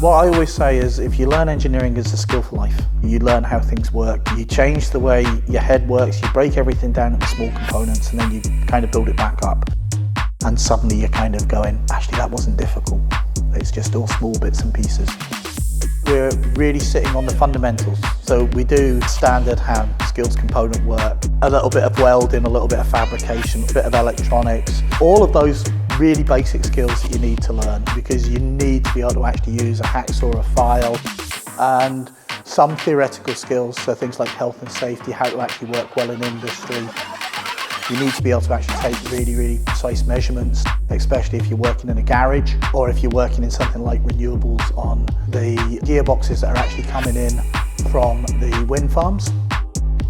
What I always say is if you learn engineering as a skill for life, you learn how things work, you change the way your head works, you break everything down into small components and then you kind of build it back up. And suddenly you're kind of going, actually that wasn't difficult. It's just all small bits and pieces. We're really sitting on the fundamentals. So we do standard hand skills component work, a little bit of welding, a little bit of fabrication, a bit of electronics, all of those really basic skills that you need to learn because you need to be able to actually use a hacksaw or a file, and some theoretical skills, so things like health and safety, how to actually work well in industry. You need to be able to actually take really precise measurements, especially if you're working in a garage or if you're working in something like renewables on the gearboxes that are actually coming in from the wind farms.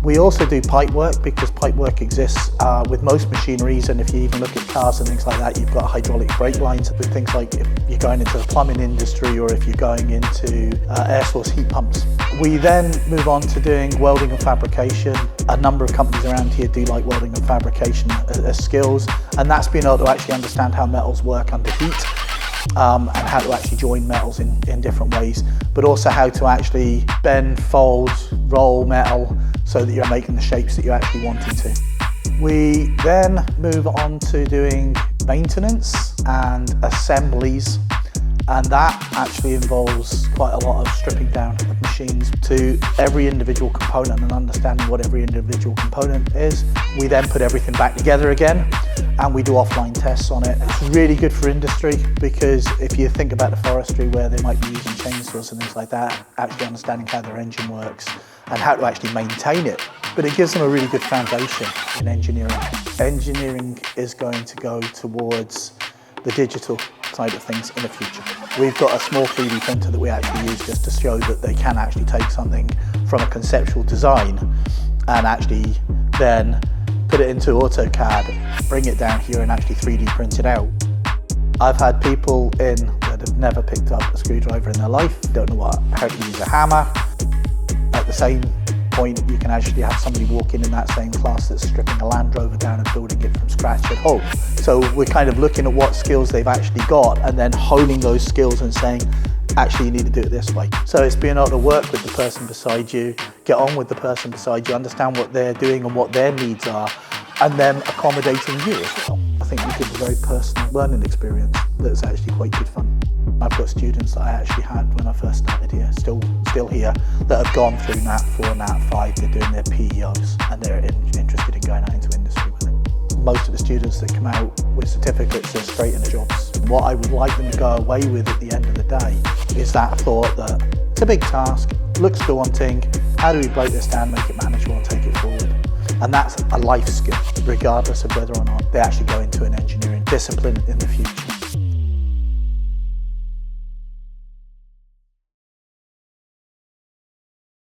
We also do pipe work because pipe work exists with most machineries, and if you even look at cars and things like that, you've got hydraulic brake lines with things like if you're going into the plumbing industry or if you're going into air source heat pumps. We then move on to doing welding and fabrication. A number of companies around here do like welding and fabrication as skills, and that's being able to actually understand how metals work under heat. And how to actually join metals in different ways, but also how to actually bend, fold, roll metal so that you're making the shapes that you're actually wanting to. We then move on to doing maintenance and assemblies, and that actually involves quite a lot of stripping down of machines to every individual component and understanding what every individual component is. We then put everything back together again and we do offline tests on it. It's really good for industry because if you think about the forestry where they might be using chainsaws and things like that, actually understanding how their engine works and how to actually maintain it. But it gives them a really good foundation in engineering. Engineering is going to go towards the digital side of things in the future. We've got a small 3D printer that we actually use just to show that they can actually take something from a conceptual design and actually then put it into AutoCAD, bring it down here and actually 3D print it out. I've had people in that have never picked up a screwdriver in their life, don't know how to use a hammer. At the same point, you can actually have somebody walk in that same class that's stripping a Land Rover down and building it from scratch at home. So we're kind of looking at what skills they've actually got and then honing those skills and saying, actually you need to do it this way. So it's being able to work with the person beside you, get on with the person beside you, understand what they're doing and what their needs are, and then accommodating you as well. I think we give a very personal learning experience that's actually quite good fun. I've got students that I actually had when I first started here, still here, that have gone through NAT 4, NAT 5, they're doing their PEOs and they're interested in going out into industry with it. Most of the students that come out with certificates are straight into jobs. What I would like them to go away with at the end of the day is that thought that it's a big task, looks daunting, how do we break this down, make it manageable and take it forward? And that's a life skill, regardless of whether or not they actually go into an engineering discipline in the future.